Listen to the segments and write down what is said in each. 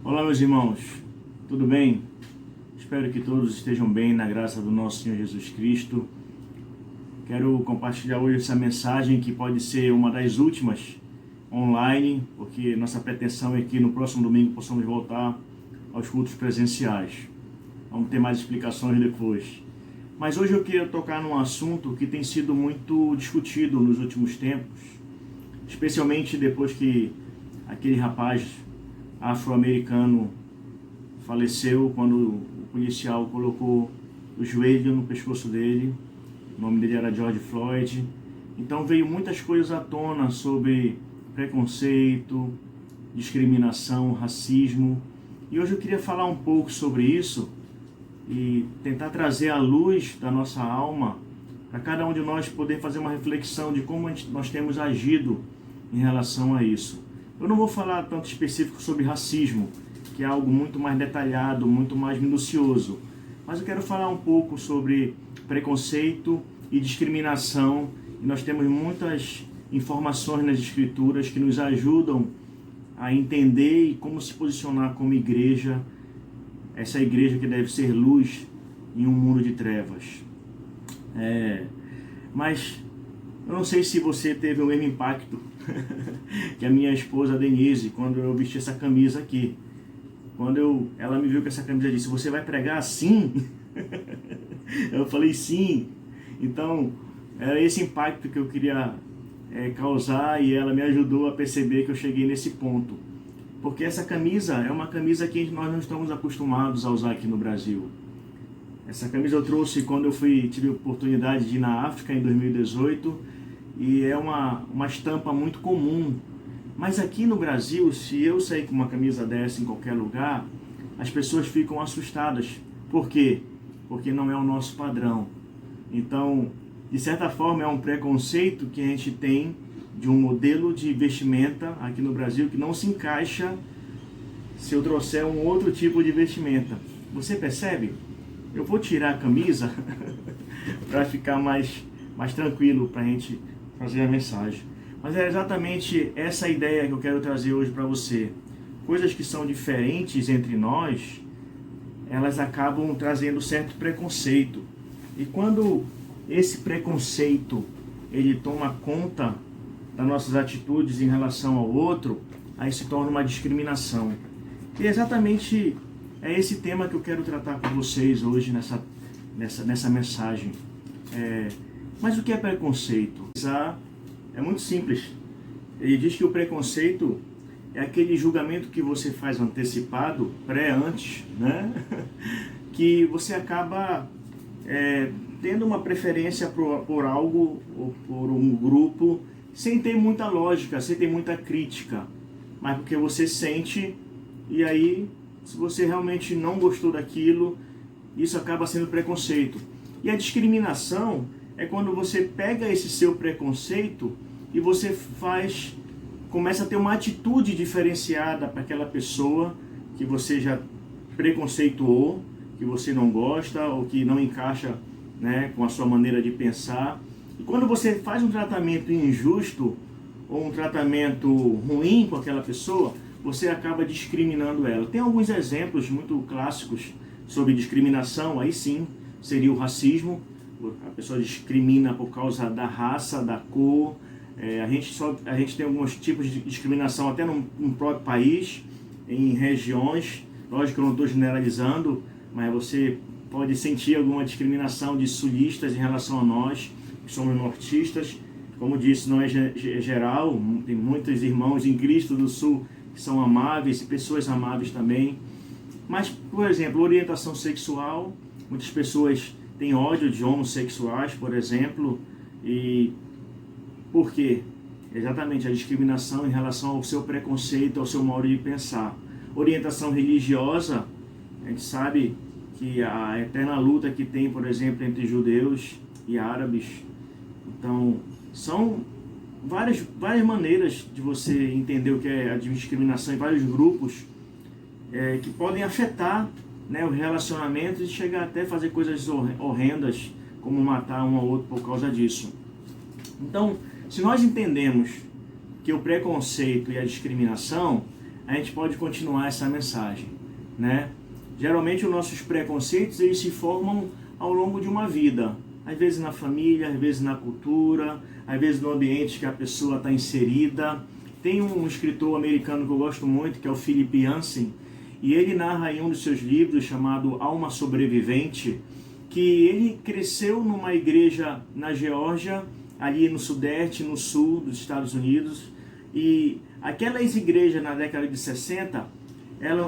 Olá, meus irmãos, tudo bem? Espero que todos estejam bem na graça do nosso Senhor Jesus Cristo. Quero compartilhar hoje essa mensagem que pode ser uma das últimas online, porque nossa pretensão é que no próximo domingo possamos voltar aos cultos presenciais. Vamos ter mais explicações depois. Mas hoje eu queria tocar num assunto que tem sido muito discutido nos últimos tempos, especialmente depois que aquele rapaz afro-americano faleceu quando o policial colocou o joelho no pescoço dele. O nome dele era George Floyd. Então veio muitas coisas à tona sobre preconceito, discriminação, racismo. E hoje eu queria falar um pouco sobre isso e tentar trazer a luz da nossa alma para cada um de nós poder fazer uma reflexão de como nós temos agido em relação a isso. Eu não vou falar tanto específico sobre racismo, que é algo muito mais detalhado, muito mais minucioso. Mas eu quero falar um pouco sobre preconceito e discriminação. E nós temos muitas informações nas escrituras que nos ajudam a entender e como se posicionar como igreja. Essa igreja que deve ser luz em um mundo de trevas. Mas eu não sei se você teve o mesmo impacto que a minha esposa Denise, quando eu vesti essa camisa aqui. Quando ela me viu com essa camisa, disse: "Você vai pregar assim?" Eu falei: "Sim." Então, era esse impacto que eu queria causar, e ela me ajudou a perceber que eu cheguei nesse ponto. Porque essa camisa é uma camisa que nós não estamos acostumados a usar aqui no Brasil. Essa camisa eu trouxe quando eu tive a oportunidade de ir na África em 2018, e é uma estampa muito comum. Mas aqui no Brasil, se eu sair com uma camisa dessa em qualquer lugar, as pessoas ficam assustadas. Por quê? Porque não é o nosso padrão. Então, de certa forma, é um preconceito que a gente tem de um modelo de vestimenta aqui no Brasil que não se encaixa se eu trouxer um outro tipo de vestimenta. Você percebe? Eu vou tirar a camisa para ficar mais tranquilo para a gente fazer a mensagem. Mas é exatamente essa ideia que eu quero trazer hoje para você. Coisas que são diferentes entre nós, elas acabam trazendo certo preconceito. E quando esse preconceito ele toma conta das nossas atitudes em relação ao outro, aí se torna uma discriminação. E exatamente é esse tema que eu quero tratar com vocês hoje nessa mensagem. Mas o que é preconceito? É muito simples. Ele diz que o preconceito é aquele julgamento que você faz antecipado, antes, né? Que você acaba tendo uma preferência por algo ou por um grupo, sem ter muita lógica, sem ter muita crítica, mas porque você sente, e aí, se você realmente não gostou daquilo, isso acaba sendo preconceito. E a discriminação é quando você pega esse seu preconceito e você começa a ter uma atitude diferenciada para aquela pessoa que você já preconceituou, que você não gosta ou que não encaixa, né, com a sua maneira de pensar. E quando você faz um tratamento injusto ou um tratamento ruim com aquela pessoa, você acaba discriminando ela. Tem alguns exemplos muito clássicos sobre discriminação, aí sim, seria o racismo. A pessoa discrimina por causa da raça, da cor. A gente tem alguns tipos de discriminação até no próprio país, em regiões. Lógico que eu não estou generalizando, mas você pode sentir alguma discriminação de sulistas em relação a nós, que somos nortistas. Como disse, não é geral, tem muitos irmãos em Cristo do Sul que são amáveis, e pessoas amáveis também. Mas, por exemplo, orientação sexual, muitas pessoas têm ódio de homossexuais, por exemplo. E por quê? Exatamente a discriminação em relação ao seu preconceito, ao seu modo de pensar. Orientação religiosa, a gente sabe que a eterna luta que tem, por exemplo, entre judeus e árabes. Então, são várias maneiras de você entender o que é a discriminação em vários grupos que podem afetar, né, os relacionamentos e chegar até fazer coisas horrendas, como matar um ao outro por causa disso. Então, se nós entendemos que o preconceito e a discriminação a gente pode continuar essa mensagem, né? Geralmente os nossos preconceitos, eles se formam ao longo de uma vida, às vezes na família, às vezes na cultura, às vezes no ambiente que a pessoa está inserida. Tem um escritor americano que eu gosto muito, que é o Philip Yancey, e ele narra em um dos seus livros, chamado Alma Sobrevivente, que ele cresceu numa igreja na Geórgia, ali no sudeste, no sul dos Estados Unidos, e aquelas igrejas na década de 60,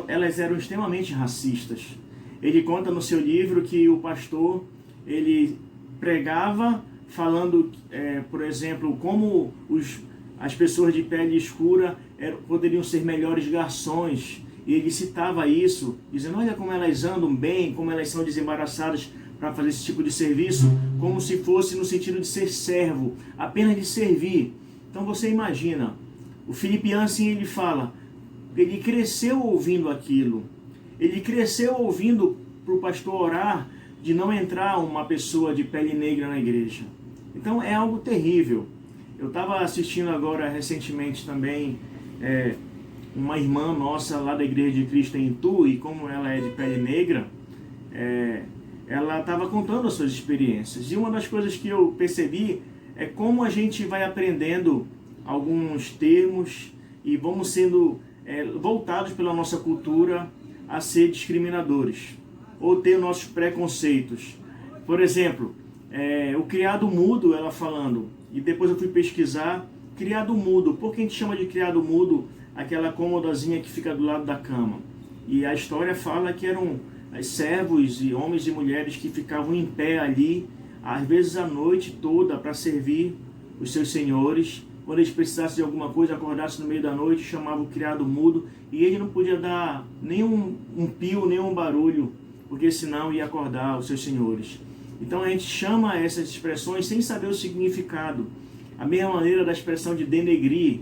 elas eram extremamente racistas. Ele conta no seu livro que o pastor, ele pregava falando, por exemplo, como as pessoas de pele escura poderiam ser melhores garçons, e ele citava isso, dizendo, olha como elas andam bem, como elas são desembaraçadas para fazer esse tipo de serviço, como se fosse no sentido de ser servo, apenas de servir. Então você imagina, o Philip Yancey, ele fala, ele cresceu ouvindo aquilo, ele cresceu ouvindo para o pastor orar de não entrar uma pessoa de pele negra na igreja. Então é algo terrível. Eu estava assistindo agora recentemente também uma irmã nossa lá da Igreja de Cristo em Itu, e como ela é de pele negra, ela estava contando as suas experiências. E uma das coisas que eu percebi é como a gente vai aprendendo alguns termos e vamos sendo voltados pela nossa cultura a ser discriminadores ou ter nossos preconceitos. Por exemplo, o criado mudo, ela falando, e depois eu fui pesquisar, criado mudo. Por que a gente chama de criado mudo aquela cômodazinha que fica do lado da cama? E a história fala que eram servos e homens e mulheres que ficavam em pé ali, às vezes a noite toda, para servir os seus senhores. Quando eles precisassem de alguma coisa, acordassem no meio da noite, chamavam o criado mudo, e ele não podia dar nenhum pio, nenhum barulho, porque senão ia acordar os seus senhores. Então a gente chama essas expressões sem saber o significado. A mesma maneira da expressão de denegrir.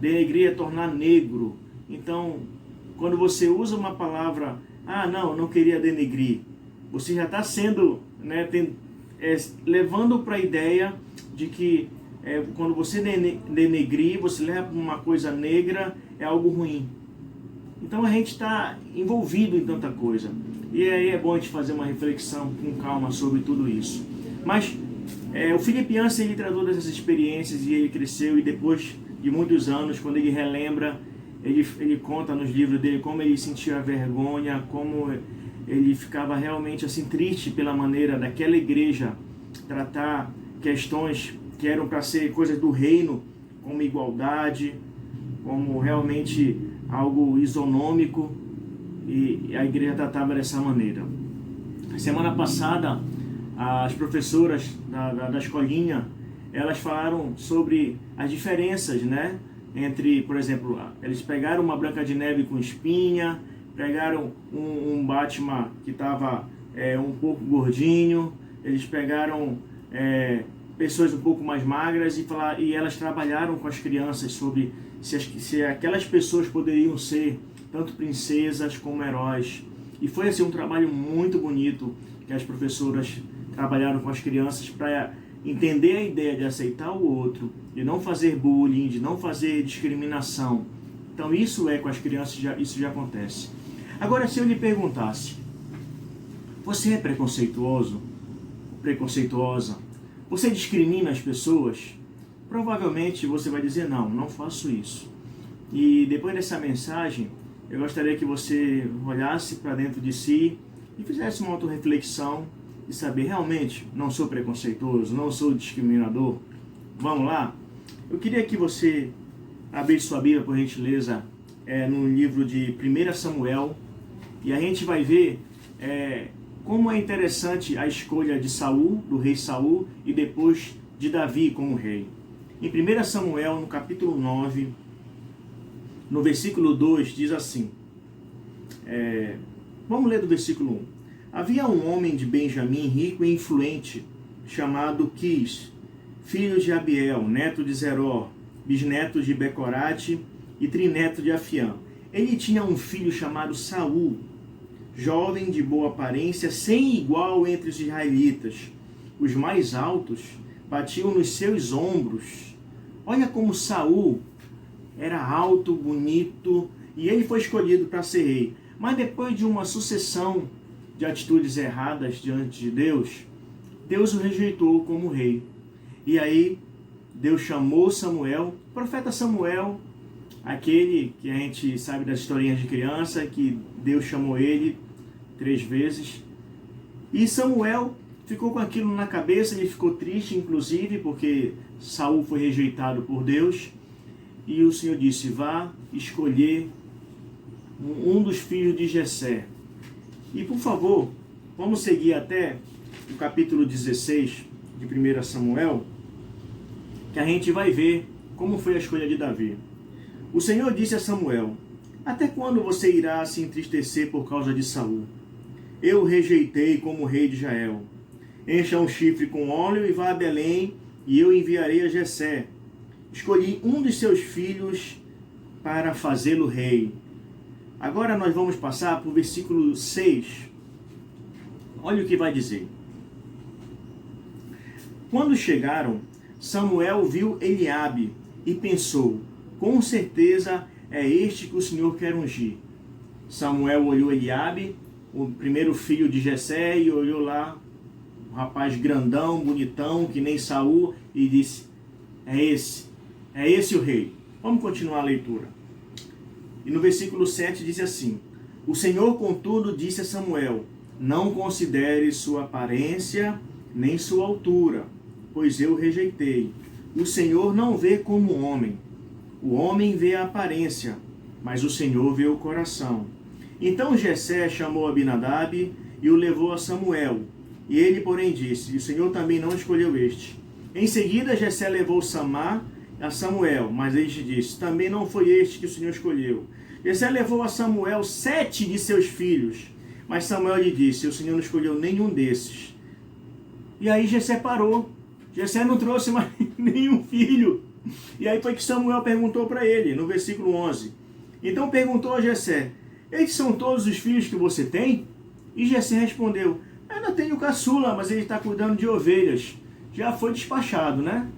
Denegrir é tornar negro. Então, quando você usa uma palavra, não queria denegrir, você já está sendo, levando para a ideia de que quando você denegrir, você leva uma coisa negra, é algo ruim. Então a gente está envolvido em tanta coisa. E aí é bom a gente fazer uma reflexão com calma sobre tudo isso. Mas o Philip Yancey, ele tratou dessas experiências e ele cresceu, e depois de muitos anos, quando ele relembra, ele conta nos livros dele como ele sentia vergonha, como ele ficava realmente assim triste pela maneira daquela igreja tratar questões que eram para ser coisas do reino, como igualdade, como realmente algo isonômico, e a igreja tratava dessa maneira. Semana passada, as professoras da escolinha, elas falaram sobre as diferenças, entre, por exemplo, eles pegaram uma Branca de Neve com espinha, pegaram um Batman que estava um pouco gordinho, eles pegaram pessoas um pouco mais magras, e elas trabalharam com as crianças sobre se aquelas pessoas poderiam ser tanto princesas como heróis. E foi assim um trabalho muito bonito que as professoras trabalharam com as crianças para entender a ideia de aceitar o outro, de não fazer bullying, de não fazer discriminação. Então isso com as crianças, isso já acontece. Agora, se eu lhe perguntasse, você é preconceituoso? Preconceituosa? Você discrimina as pessoas? Provavelmente você vai dizer, não faço isso. E depois dessa mensagem, eu gostaria que você olhasse para dentro de si e fizesse uma autorreflexão e saber, realmente, não sou preconceituoso, não sou discriminador? Vamos lá? Eu queria que você abrisse sua Bíblia, por gentileza, no livro de 1 Samuel, e a gente vai ver como é interessante a escolha de Saul, do rei Saul, e depois de Davi como rei. Em 1 Samuel, no capítulo 9, no versículo 2, diz assim, vamos ler do versículo 1. Havia um homem de Benjamim, rico e influente, chamado Quis, filho de Abiel, neto de Zeror, bisneto de Becorate e trineto de Afiã. Ele tinha um filho chamado Saul, jovem de boa aparência, sem igual entre os israelitas. Os mais altos batiam nos seus ombros. Olha como Saul era alto, bonito, e ele foi escolhido para ser rei. Mas depois de uma sucessão de atitudes erradas diante de Deus, Deus o rejeitou como rei. E aí Deus chamou Samuel, o profeta Samuel, aquele que a gente sabe das historinhas de criança, que Deus chamou ele 3 vezes. E Samuel ficou com aquilo na cabeça, ele ficou triste, inclusive, porque Saul foi rejeitado por Deus. E o Senhor disse, vá escolher um dos filhos de Jessé. E por favor, vamos seguir até o capítulo 16 de 1 Samuel, que a gente vai ver como foi a escolha de Davi. O Senhor disse a Samuel, até quando você irá se entristecer por causa de Saul? Eu o rejeitei como rei de Israel. Encha um chifre com óleo e vá a Belém, e eu enviarei a Jessé. Escolhi um dos seus filhos para fazê-lo rei. Agora nós vamos passar para o versículo 6. Olha o que vai dizer. Quando chegaram, Samuel viu Eliabe e pensou, com certeza é este que o Senhor quer ungir. Samuel olhou Eliabe, o primeiro filho de Jessé, e olhou lá, um rapaz grandão, bonitão, que nem Saul, e disse, é esse o rei. Vamos continuar a leitura. E no versículo 7 diz assim, o Senhor, contudo, disse a Samuel, não considere sua aparência, nem sua altura, pois eu o rejeitei. O Senhor não vê como o homem vê a aparência, mas o Senhor vê o coração. Então Jessé chamou Abinadab e o levou a Samuel. E ele, porém, disse, o Senhor também não escolheu este. Em seguida, Jessé levou Samá a Samuel, mas este disse, também não foi este que o Senhor escolheu. Jessé levou a Samuel 7 de seus filhos, mas Samuel lhe disse, o Senhor não escolheu nenhum desses. E aí Jessé parou. Jessé não trouxe mais nenhum filho. E aí foi que Samuel perguntou para ele, no versículo 11. Então perguntou a Jessé, estes são todos os filhos que você tem? E Jessé respondeu, eu ainda tenho caçula, mas ele está cuidando de ovelhas. Já foi despachado, né?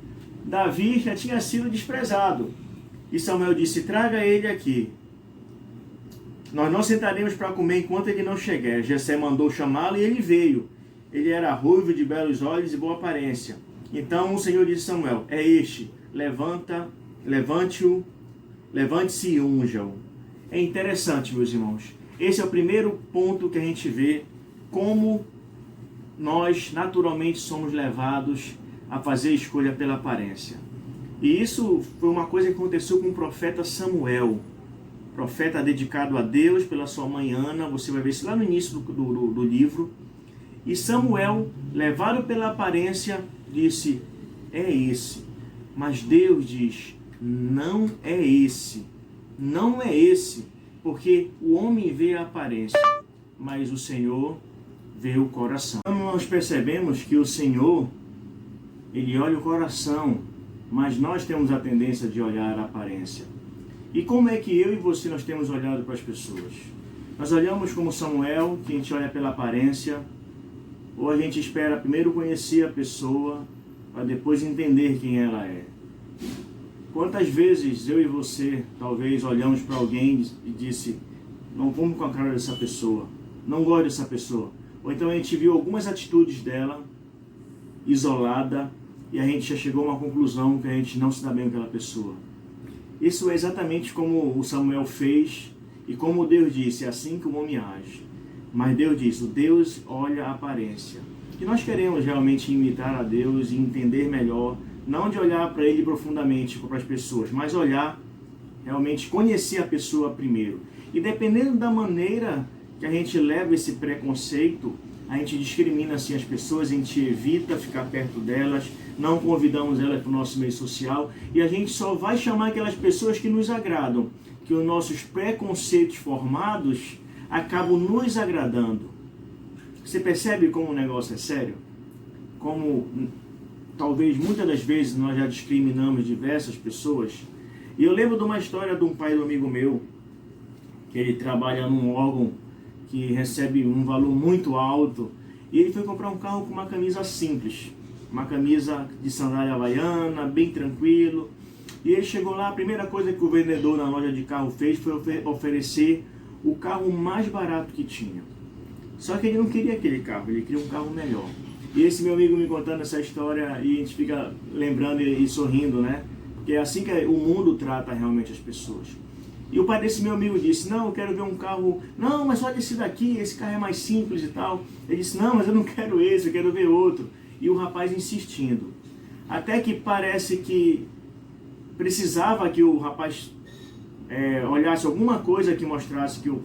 Davi já tinha sido desprezado. E Samuel disse, traga ele aqui. Nós não sentaremos para comer enquanto ele não chegar. Jessé mandou chamá-lo e ele veio. Ele era ruivo, de belos olhos e boa aparência. Então o Senhor disse a Samuel, é este, levante-se e unja-o. É interessante, meus irmãos. Esse é o primeiro ponto que a gente vê como nós naturalmente somos levados a fazer escolha pela aparência. E isso foi uma coisa que aconteceu com o profeta Samuel, profeta dedicado a Deus pela sua mãe Ana, você vai ver isso lá no início do livro. E Samuel, levado pela aparência, disse, é esse. Mas Deus diz, não é esse. Não é esse, porque o homem vê a aparência, mas o Senhor vê o coração. Então nós percebemos que o Senhor, Ele olha o coração, mas nós temos a tendência de olhar a aparência. E como é que eu e você nós temos olhado para as pessoas? Nós olhamos como Samuel, que a gente olha pela aparência, ou a gente espera primeiro conhecer a pessoa, para depois entender quem ela é. Quantas vezes eu e você, talvez, olhamos para alguém e disse, não vamos com a cara dessa pessoa, não gosto dessa pessoa. Ou então a gente viu algumas atitudes dela, isolada, e a gente já chegou a uma conclusão que a gente não se dá bem com aquela pessoa. Isso é exatamente como o Samuel fez e como Deus disse, é assim que o homem age. Mas Deus diz, o Deus olha a aparência. E nós queremos realmente imitar a Deus e entender melhor, não de olhar para Ele profundamente, para as pessoas, mas olhar, realmente conhecer a pessoa primeiro. E dependendo da maneira que a gente leva esse preconceito, a gente discrimina assim as pessoas, a gente evita ficar perto delas, não convidamos elas para o nosso meio social, e a gente só vai chamar aquelas pessoas que nos agradam, que os nossos preconceitos formados acabam nos agradando. Você percebe como o negócio é sério? Como talvez muitas das vezes nós já discriminamos diversas pessoas. E eu lembro de uma história de um pai do amigo meu, que ele trabalha num órgão que recebe um valor muito alto, e ele foi comprar um carro com uma camisa simples, uma camisa de sandália havaiana, bem tranquilo, E ele chegou lá, a primeira coisa que o vendedor na loja de carro fez foi oferecer o carro mais barato que tinha. Só que ele não queria aquele carro, ele queria um carro melhor. E esse meu amigo me contando essa história, e a gente fica lembrando e sorrindo, né? Porque é assim que o mundo trata realmente as pessoas. E o pai desse meu amigo disse, não, eu quero ver um carro, não, mas olha esse daqui, esse carro é mais simples e tal. Ele disse, não, mas eu não quero esse, eu quero ver outro. E o rapaz insistindo. Até que parece que precisava que o rapaz olhasse alguma coisa que mostrasse que o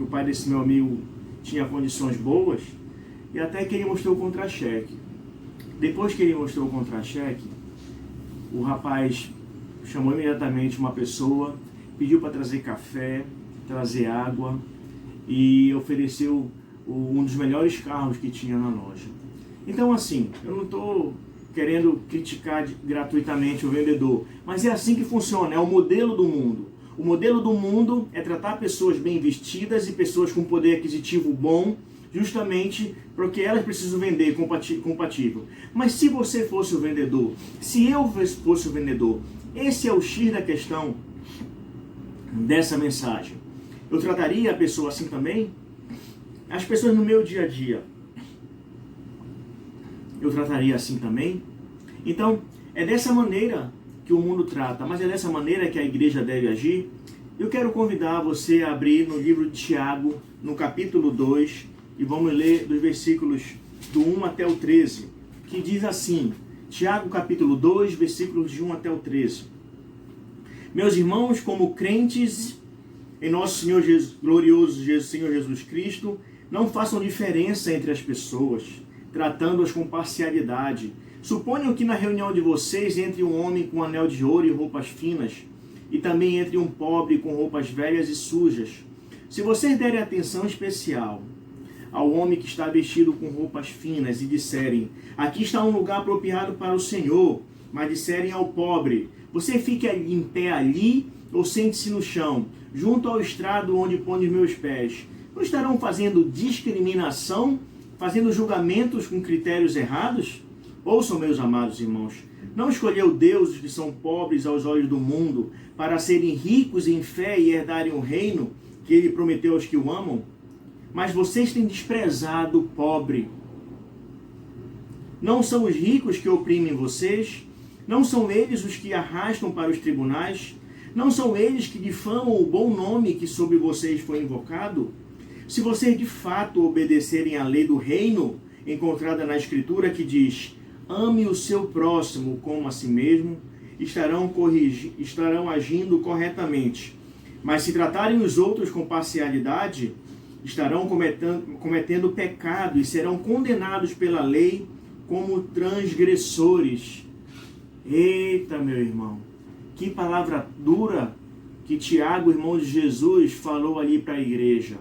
pai desse meu amigo tinha condições boas, e até que ele mostrou o contra-cheque. Depois que ele mostrou o contra-cheque, o rapaz chamou imediatamente uma pessoa, pediu para trazer café, trazer água e ofereceu um dos melhores carros que tinha na loja. Então assim, eu não estou querendo criticar gratuitamente o vendedor, mas é assim que funciona, é o modelo do mundo. O modelo do mundo é tratar pessoas bem vestidas e pessoas com poder aquisitivo bom, justamente porque elas precisam vender compatível. Mas se você fosse o vendedor, se eu fosse o vendedor, esse é o X da questão dessa mensagem. Eu trataria a pessoa assim também? As pessoas no meu dia a dia, eu trataria assim também? Então, é dessa maneira que o mundo trata, mas é dessa maneira que a igreja deve agir. Eu quero convidar você a abrir no livro de Tiago, no capítulo 2, e vamos ler dos versículos do 1 até o 13, que diz assim, Tiago capítulo 2, versículos de 1 até o 13. Meus irmãos, como crentes em nosso Senhor glorioso Senhor Jesus Cristo, não façam diferença entre as pessoas, tratando-as com parcialidade. Suponham que na reunião de vocês entre um homem com anel de ouro e roupas finas, e também entre um pobre com roupas velhas e sujas. Se vocês derem atenção especial ao homem que está vestido com roupas finas e disserem, aqui está um lugar apropriado para o Senhor, mas disserem ao pobre, você fique em pé ali ou sente-se no chão, junto ao estrado onde põe os meus pés, não estarão fazendo discriminação, fazendo julgamentos com critérios errados? Ouçam, meus amados irmãos, não escolheu Deus os que são pobres aos olhos do mundo para serem ricos em fé e herdarem o reino que ele prometeu aos que o amam? Mas vocês têm desprezado o pobre. Não são os ricos que oprimem vocês? Não são eles os que arrastam para os tribunais? Não são eles que difamam o bom nome que sobre vocês foi invocado? Se vocês de fato obedecerem à lei do reino, encontrada na Escritura, que diz, ame o seu próximo como a si mesmo, estarão agindo corretamente. Mas se tratarem os outros com parcialidade, estarão cometendo pecado e serão condenados pela lei como transgressores. Eita, meu irmão, que palavra dura que Tiago, irmão de Jesus, falou ali para a igreja.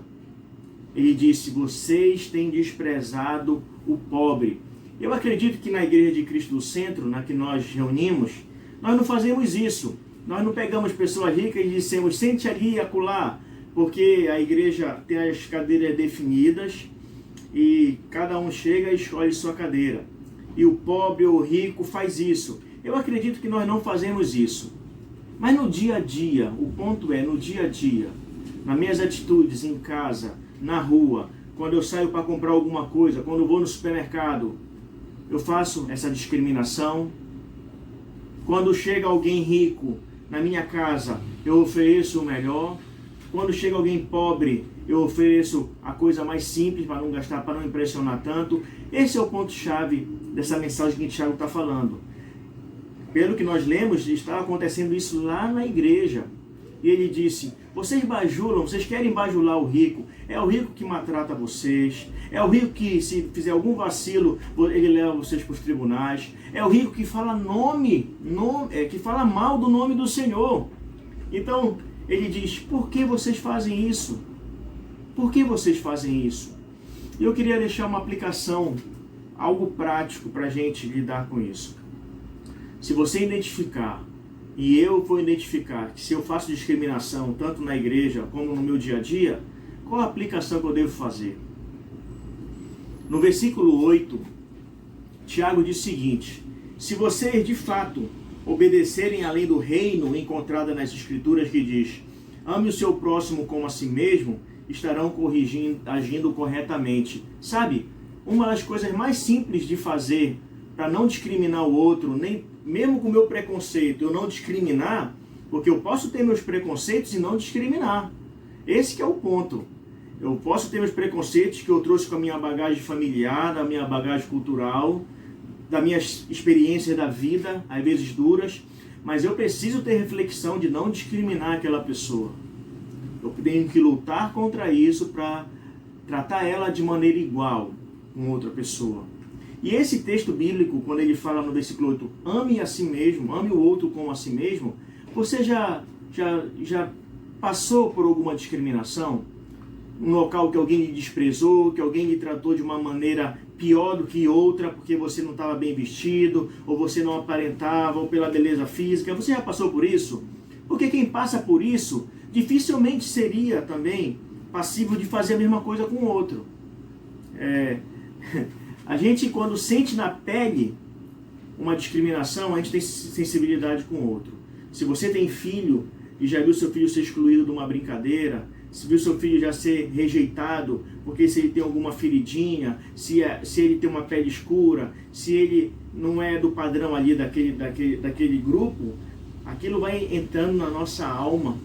Ele disse, vocês têm desprezado o pobre. Eu acredito que na Igreja de Cristo do Centro, na que nós reunimos, nós não fazemos isso. Nós não pegamos pessoas ricas e dissemos, sente ali e acolá, porque a igreja tem as cadeiras definidas e cada um chega e escolhe sua cadeira. E o pobre ou o rico faz isso. Eu acredito que nós não fazemos isso. Mas no dia a dia, o ponto é, no dia a dia, nas minhas atitudes, em casa, na rua, quando eu saio para comprar alguma coisa, quando eu vou no supermercado, eu faço essa discriminação. Quando chega alguém rico na minha casa, eu ofereço o melhor. Quando chega alguém pobre, eu ofereço a coisa mais simples para não gastar, para não impressionar tanto. Esse é o ponto-chave dessa mensagem que o Tiago está falando. Pelo que nós lemos, está acontecendo isso lá na igreja. E ele disse, vocês bajulam, vocês querem bajular o rico. É o rico que maltrata vocês. É o rico que, se fizer algum vacilo, ele leva vocês para os tribunais. É o rico que fala que fala mal do nome do Senhor. Então, ele diz, por que vocês fazem isso? Por que vocês fazem isso? E eu queria deixar uma aplicação, algo prático para a gente lidar com isso. Se você identificar, e eu for identificar, que se eu faço discriminação, tanto na igreja como no meu dia a dia, qual a aplicação que eu devo fazer? No versículo 8, Tiago diz o seguinte, se vocês de fato obedecerem à lei do reino encontrada nas Escrituras que diz: ame o seu próximo como a si mesmo, estarão agindo corretamente. Sabe, uma das coisas mais simples de fazer para não discriminar o outro, nem mesmo com o meu preconceito, eu não discriminar, porque eu posso ter meus preconceitos e não discriminar. Esse que é o ponto. Eu posso ter meus preconceitos que eu trouxe com a minha bagagem familiar, da minha bagagem cultural, das minhas experiências da vida, às vezes duras, mas eu preciso ter reflexão de não discriminar aquela pessoa. Eu tenho que lutar contra isso para tratar ela de maneira igual com outra pessoa. E esse texto bíblico, quando ele fala no versículo 8, ame a si mesmo, ame o outro como a si mesmo, você já passou por alguma discriminação? Um local que alguém lhe desprezou, que alguém lhe tratou de uma maneira pior do que outra, porque você não estava bem vestido, ou você não aparentava, ou pela beleza física. Você já passou por isso? Porque quem passa por isso, dificilmente seria também passível de fazer a mesma coisa com o outro. A gente, quando sente na pele uma discriminação, a gente tem sensibilidade com o outro. Se você tem filho e já viu seu filho ser excluído de uma brincadeira, se viu seu filho já ser rejeitado, porque se ele tem alguma feridinha, se ele tem uma pele escura, se ele não é do padrão ali daquele grupo, aquilo vai entrando na nossa alma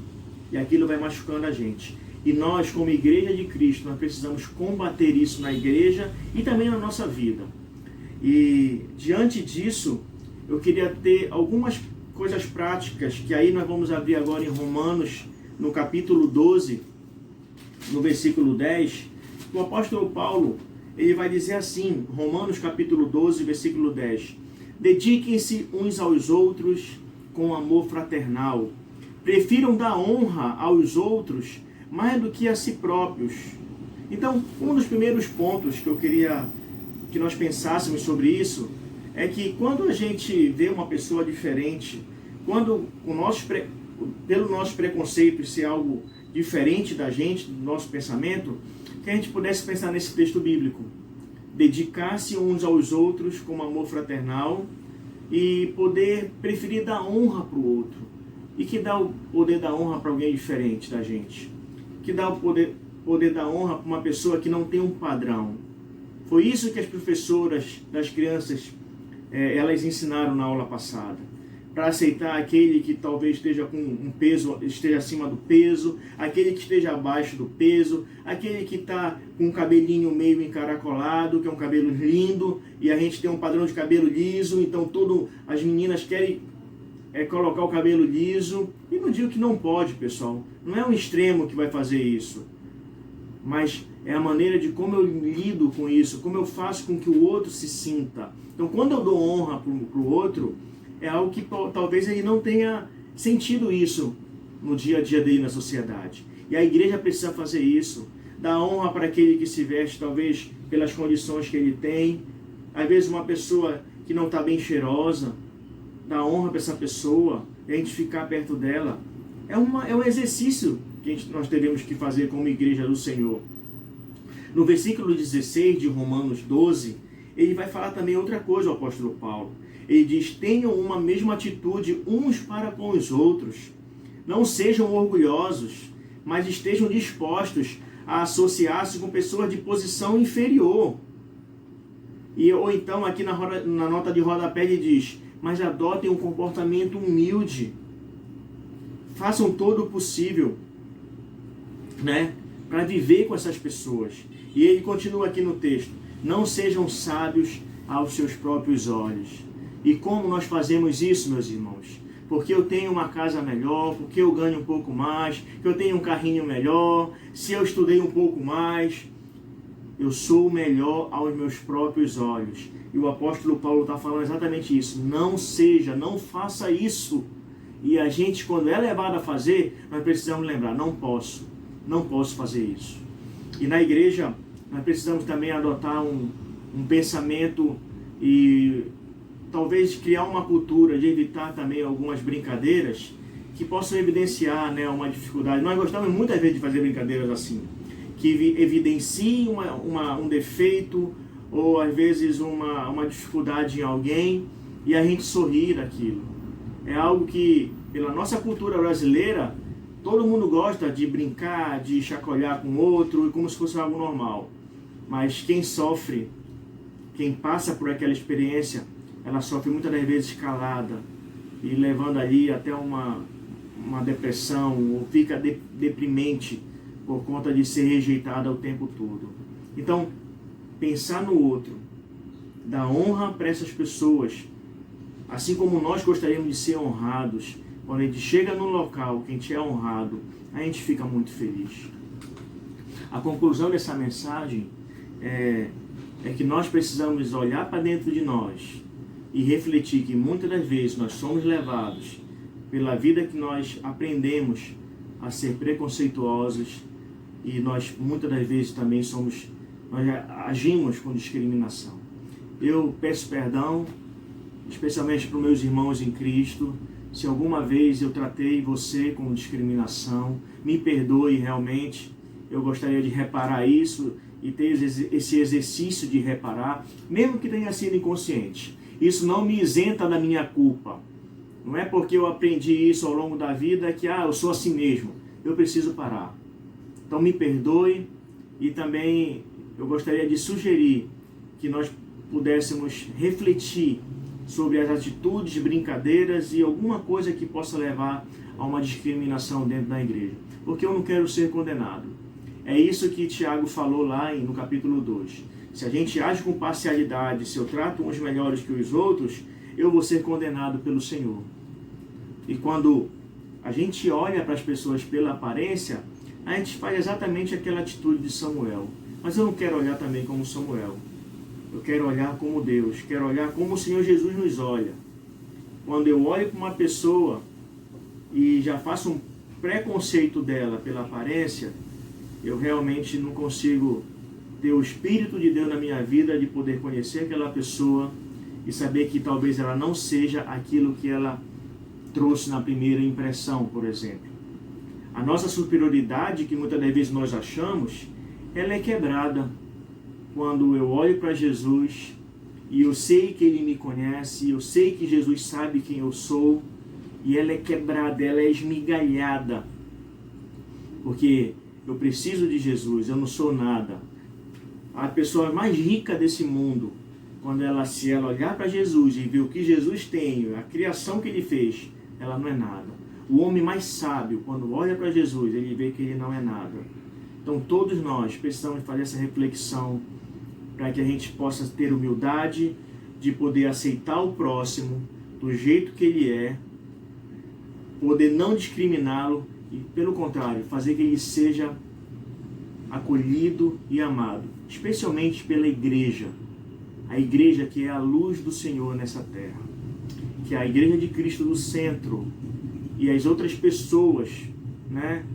e aquilo vai machucando a gente. E nós, como Igreja de Cristo, nós precisamos combater isso na igreja e também na nossa vida. E diante disso, eu queria ter algumas coisas práticas, que aí nós vamos abrir agora em Romanos, no capítulo 12, no versículo 10, o apóstolo Paulo, ele vai dizer assim, Romanos capítulo 12, versículo 10, dediquem-se uns aos outros com amor fraternal, prefiram dar honra aos outros mais do que a si próprios. Então, um dos primeiros pontos que eu queria que nós pensássemos sobre isso, é que quando a gente vê uma pessoa diferente, quando pelo nosso preconceito ser algo diferente da gente, do nosso pensamento, que a gente pudesse pensar nesse texto bíblico. Dedicar-se uns aos outros com amor fraternal e poder preferir dar honra para o outro. E que dá o poder da honra para alguém diferente da gente. Que dá o poder da honra para uma pessoa que não tem um padrão. Foi isso que as professoras das crianças, elas ensinaram na aula passada. Para aceitar aquele que talvez esteja com um peso, esteja acima do peso, aquele que esteja abaixo do peso, aquele que está com um cabelinho meio encaracolado, que é um cabelo lindo, e a gente tem um padrão de cabelo liso, então as meninas querem colocar o cabelo liso. E não digo que não pode, pessoal. Não é um extremo que vai fazer isso. Mas é a maneira de como eu lido com isso, como eu faço com que o outro se sinta. Então, quando eu dou honra para o outro, é algo que talvez ele não tenha sentido isso no dia a dia dele na sociedade. E a igreja precisa fazer isso. Dar honra para aquele que se veste, talvez pelas condições que ele tem. Às vezes uma pessoa que não está bem cheirosa, dar honra para essa pessoa, e a gente ficar perto dela. É um exercício que nós devemos que fazer como igreja do Senhor. No versículo 16 de Romanos 12, ele vai falar também outra coisa, o apóstolo Paulo. Ele diz: tenham uma mesma atitude uns para com os outros. Não sejam orgulhosos, mas estejam dispostos a associar-se com pessoas de posição inferior. Ou então, aqui na nota de rodapé, ele diz: mas adotem um comportamento humilde. Façam todo o possível, para viver com essas pessoas. E ele continua aqui no texto: não sejam sábios aos seus próprios olhos. E como nós fazemos isso, meus irmãos? Porque eu tenho uma casa melhor, porque eu ganho um pouco mais, que eu tenho um carrinho melhor, se eu estudei um pouco mais, eu sou melhor aos meus próprios olhos. E o apóstolo Paulo está falando exatamente isso. Não faça isso. E a gente, quando é levado a fazer, nós precisamos lembrar: não posso fazer isso. E na igreja, nós precisamos também adotar um pensamento e talvez criar uma cultura de evitar também algumas brincadeiras que possam evidenciar uma dificuldade. Nós gostamos muitas vezes de fazer brincadeiras assim, que evidenciem um defeito ou às vezes uma dificuldade em alguém e a gente sorrir daquilo. é algo que, pela nossa cultura brasileira, todo mundo gosta de brincar, de chacoalhar com o outro, como se fosse algo normal. Mas quem sofre, quem passa por aquela experiência, ela sofre muitas das vezes calada e levando ali até uma depressão, ou fica deprimente por conta de ser rejeitada o tempo todo. Então, pensar no outro, dar honra para essas pessoas, assim como nós gostaríamos de ser honrados. Quando a gente chega num local que a gente é honrado, a gente fica muito feliz. A conclusão dessa mensagem é que nós precisamos olhar para dentro de nós e refletir que muitas das vezes nós somos levados pela vida que nós aprendemos a ser preconceituosos, e nós muitas das vezes também nós agimos com discriminação. Eu peço perdão, especialmente para os meus irmãos em Cristo, se alguma vez eu tratei você com discriminação. Me perdoe realmente. Eu gostaria de reparar isso e ter esse exercício de reparar, mesmo que tenha sido inconsciente. Isso não me isenta da minha culpa. Não é porque eu aprendi isso ao longo da vida que eu sou assim mesmo. Eu preciso parar. Então me perdoe, e também eu gostaria de sugerir que nós pudéssemos refletir sobre as atitudes, brincadeiras e alguma coisa que possa levar a uma discriminação dentro da igreja. Porque eu não quero ser condenado. É isso que Tiago falou lá no capítulo 2. Se a gente age com parcialidade, se eu trato uns melhores que os outros, eu vou ser condenado pelo Senhor. E quando a gente olha para as pessoas pela aparência, a gente faz exatamente aquela atitude de Samuel. Mas eu não quero olhar também como Samuel. Eu quero olhar como Deus, quero olhar como o Senhor Jesus nos olha. Quando eu olho para uma pessoa e já faço um preconceito dela pela aparência, eu realmente não consigo ter o Espírito de Deus na minha vida, de poder conhecer aquela pessoa e saber que talvez ela não seja aquilo que ela trouxe na primeira impressão, por exemplo. A nossa superioridade, que muitas das vezes nós achamos, ela é quebrada quando eu olho para Jesus e eu sei que Ele me conhece, eu sei que Jesus sabe quem eu sou, e ela é quebrada, ela é esmigalhada, porque eu preciso de Jesus, eu não sou nada. A pessoa mais rica desse mundo, quando ela olhar para Jesus e ver o que Jesus tem, a criação que Ele fez, ela não é nada. O homem mais sábio, quando olha para Jesus, ele vê que ele não é nada. Então todos nós precisamos fazer essa reflexão para que a gente possa ter humildade de poder aceitar o próximo do jeito que ele é, poder não discriminá-lo e, pelo contrário, fazer que ele seja acolhido e amado, especialmente pela igreja. A igreja que é a luz do Senhor nessa terra, que é a igreja de Cristo no centro, e as outras pessoas, né,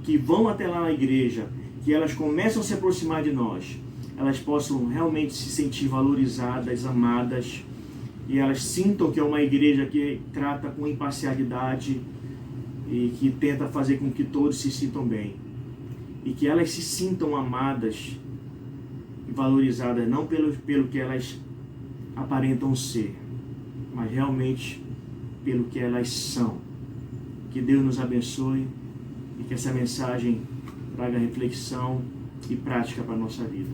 que vão até lá na igreja, que elas começam a se aproximar de nós, elas possam realmente se sentir valorizadas, amadas, e elas sintam que é uma igreja que trata com imparcialidade e que tenta fazer com que todos se sintam bem. E que elas se sintam amadas e valorizadas, não pelo que elas aparentam ser, mas realmente pelo que elas são. Que Deus nos abençoe e que essa mensagem traga reflexão e prática para a nossa vida.